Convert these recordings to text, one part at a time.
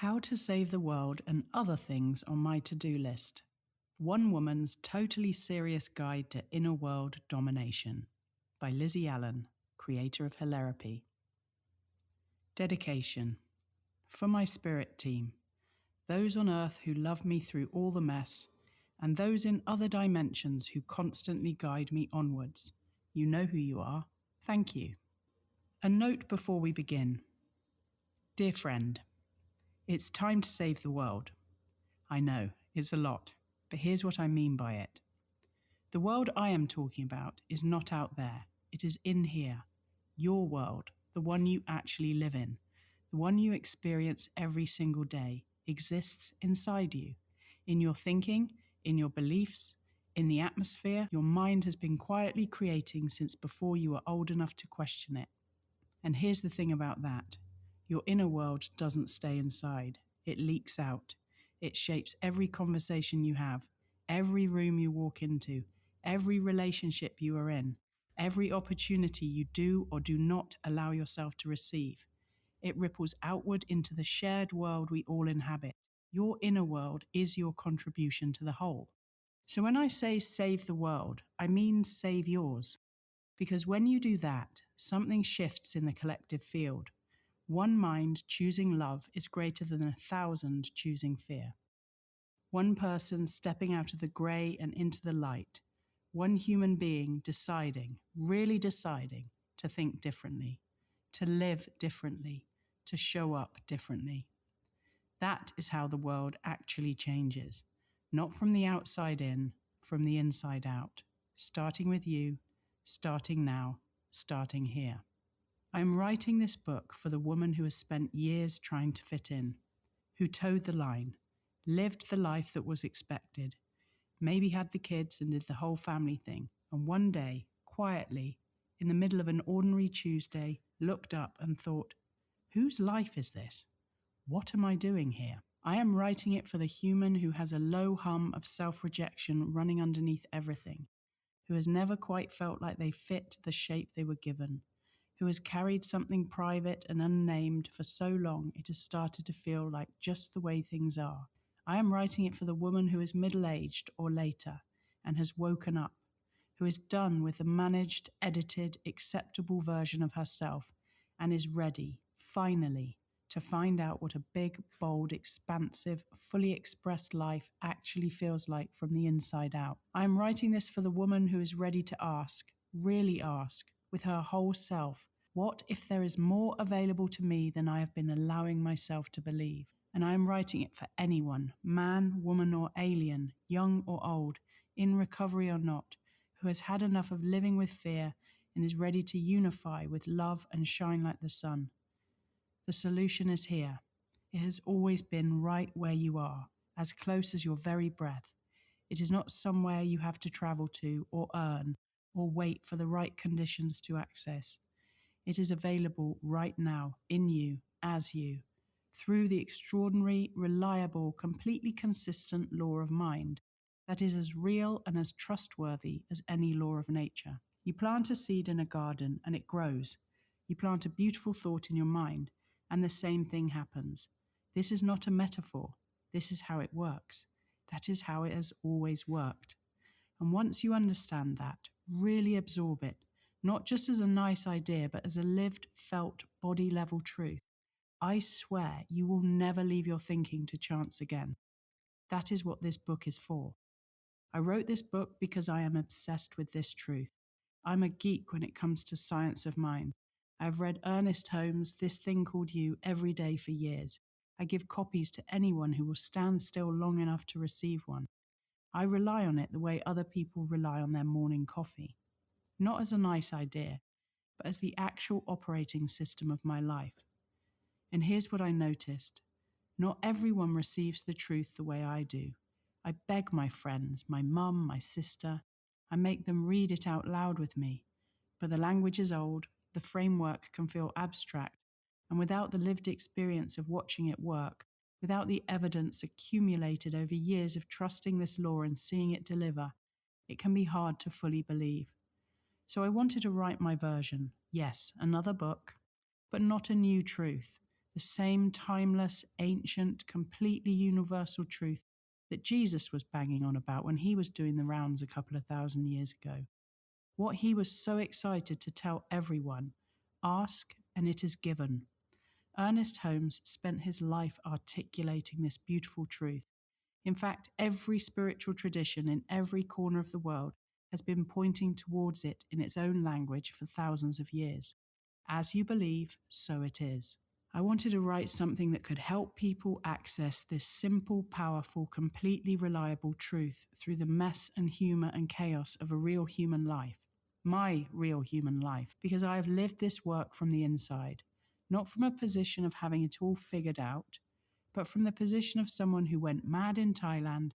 How to Save the World and Other Things on My To-Do List. One Woman's Totally Serious Guide to Inner World Domination by Lizzie Allan, Creator of Hilarapy. Dedication. For my spirit team, those on earth who love me through all the mess, and those in other dimensions who constantly guide me onwards. You know who you are. Thank you. A note before we begin. Dear friend, it's time to save the world. I know, it's a lot, but here's what I mean by it. The world I am talking about is not out there. It is in here. Your world, the one you actually live in, the one you experience every single day, exists inside you. In your thinking, in your beliefs, in the atmosphere your mind has been quietly creating since before you were old enough to question it. And here's the thing about that. Your inner world doesn't stay inside. It leaks out. It shapes every conversation you have, every room you walk into, every relationship you are in, every opportunity you do or do not allow yourself to receive. It ripples outward into the shared world we all inhabit. Your inner world is your contribution to the whole. So when I say save the world, I mean save yours. Because when you do that, something shifts in the collective field. One mind choosing love is greater than 1,000 choosing fear. One person stepping out of the grey and into the light. One human being deciding, really deciding, to think differently, to live differently, to show up differently. That is how the world actually changes. Not from the outside in, from the inside out. Starting with you, starting now, starting here. I am writing this book for the woman who has spent years trying to fit in, who towed the line, lived the life that was expected, maybe had the kids and did the whole family thing, and one day, quietly, in the middle of an ordinary Tuesday, looked up and thought, whose life is this? What am I doing here? I am writing it for the human who has a low hum of self-rejection running underneath everything, who has never quite felt like they fit the shape they were given, who has carried something private and unnamed for so long it has started to feel like just the way things are. I am writing it for the woman who is middle-aged or later and has woken up, who is done with the managed, edited, acceptable version of herself and is ready, finally, to find out what a big, bold, expansive, fully expressed life actually feels like from the inside out. I am writing this for the woman who is ready to ask, really ask, with her whole self, what if there is more available to me than I have been allowing myself to believe? And I am writing it for anyone, man, woman or alien, young or old, in recovery or not, who has had enough of living with fear and is ready to unify with love and shine like the sun. The solution is here. It has always been right where you are, as close as your very breath. It is not somewhere you have to travel to or earn or wait for the right conditions to access. It is available right now, in you, as you, through the extraordinary, reliable, completely consistent law of mind that is as real and as trustworthy as any law of nature. You plant a seed in a garden and it grows. You plant a beautiful thought in your mind and the same thing happens. This is not a metaphor. This is how it works. That is how it has always worked. And once you understand that, really absorb it, not just as a nice idea, but as a lived, felt, body-level truth. I swear you will never leave your thinking to chance again. That is what this book is for. I wrote this book because I am obsessed with this truth. I'm a geek when it comes to science of mind. I've read Ernest Holmes' This Thing Called You every day for years. I give copies to anyone who will stand still long enough to receive one. I rely on it the way other people rely on their morning coffee. Not as a nice idea, but as the actual operating system of my life. And here's what I noticed. Not everyone receives the truth the way I do. I beg my friends, my mum, my sister. I make them read it out loud with me. But the language is old, the framework can feel abstract, and without the lived experience of watching it work, without the evidence accumulated over years of trusting this law and seeing it deliver, it can be hard to fully believe. So I wanted to write my version. Yes, another book, but not a new truth. the same timeless, ancient, completely universal truth that Jesus was banging on about when he was doing the rounds a couple of thousand years ago. What he was so excited to tell everyone: ask and it is given. Ernest Holmes spent his life articulating this beautiful truth. In fact, every spiritual tradition in every corner of the world has been pointing towards it in its own language for thousands of years. As you believe, so it is. I wanted to write something that could help people access this simple, powerful, completely reliable truth through the mess and humour and chaos of a real human life. My real human life, because I have lived this work from the inside, not from a position of having it all figured out, but from the position of someone who went mad in Thailand,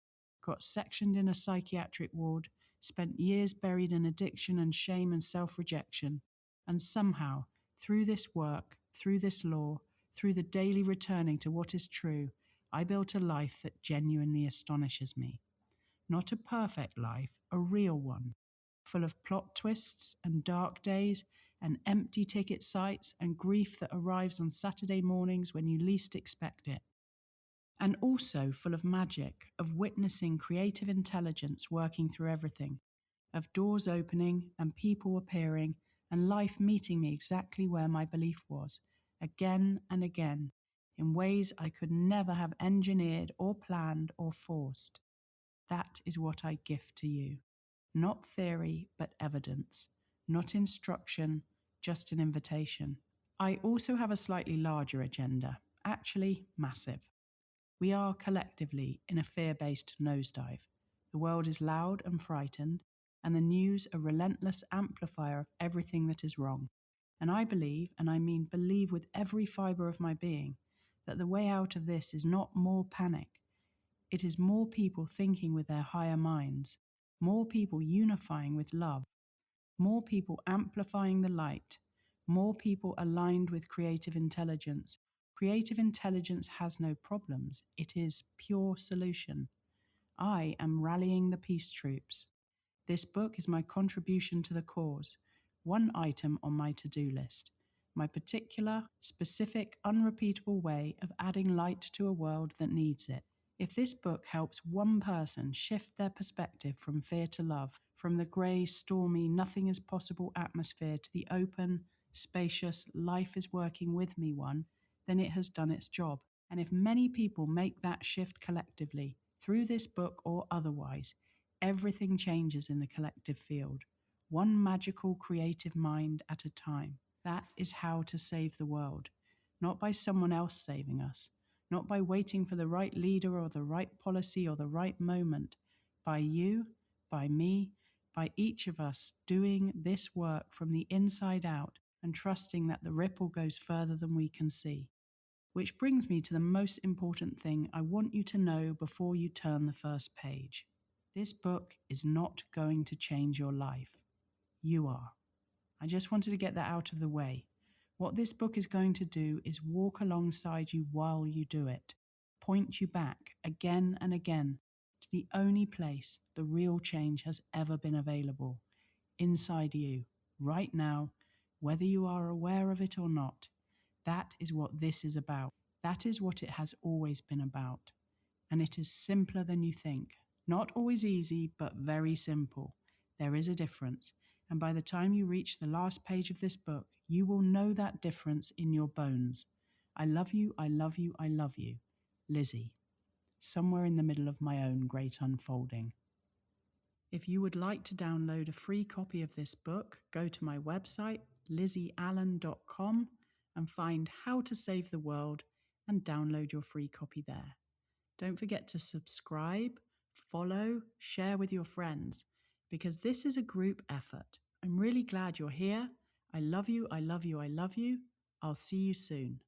got sectioned in a psychiatric ward, spent years buried in addiction and shame and self-rejection, and somehow, through this work, through this law, through the daily returning to what is true, I built a life that genuinely astonishes me. Not a perfect life, a real one, full of plot twists and dark days and empty ticket sites and grief that arrives on Saturday mornings when you least expect it. And also full of magic, of witnessing creative intelligence working through everything, of doors opening and people appearing and life meeting me exactly where my belief was, again and again, in ways I could never have engineered or planned or forced. That is what I gift to you. Not theory, but evidence. Not instruction, just an invitation. I also have a slightly larger agenda, actually massive. We are collectively in a fear-based nosedive. The world is loud and frightened, and the news a relentless amplifier of everything that is wrong. And I believe, and I mean believe with every fibre of my being, that the way out of this is not more panic. It is more people thinking with their higher minds, more people unifying with love, more people amplifying the light, more people aligned with creative intelligence. Creative intelligence has no problems. It is pure solution. I am rallying the peace troops. This book is my contribution to the cause, one item on my to-do list, my particular, specific, unrepeatable way of adding light to a world that needs it. If this book helps one person shift their perspective from fear to love, from the grey, stormy, nothing is possible atmosphere to the open, spacious, life is working with me one, then it has done its job. And if many people make that shift collectively, through this book or otherwise, everything changes in the collective field, one magical creative mind at a time. That is how to save the world, not by someone else saving us, not by waiting for the right leader or the right policy or the right moment, by you, by me, by each of us doing this work from the inside out and trusting that the ripple goes further than we can see. Which brings me to the most important thing I want you to know before you turn the first page. This book is not going to change your life. You are. I just wanted to get that out of the way. What this book is going to do is walk alongside you while you do it, point you back again and again to the only place the real change has ever been available, inside you, right now, whether you are aware of it or not. That is what this is about. That is what it has always been about. And it is simpler than you think. Not always easy, but very simple. There is a difference. And by the time you reach the last page of this book, you will know that difference in your bones. I love you, I love you, I love you. Lizzie. Somewhere in the middle of my own great unfolding. If you would like to download a free copy of this book, go to my website, lizzieallan.com, and find How to Save the World and download your free copy there. Don't forget to subscribe, follow, share with your friends, because this is a group effort. I'm really glad you're here. I love you, I love you, I love you. I'll see you soon.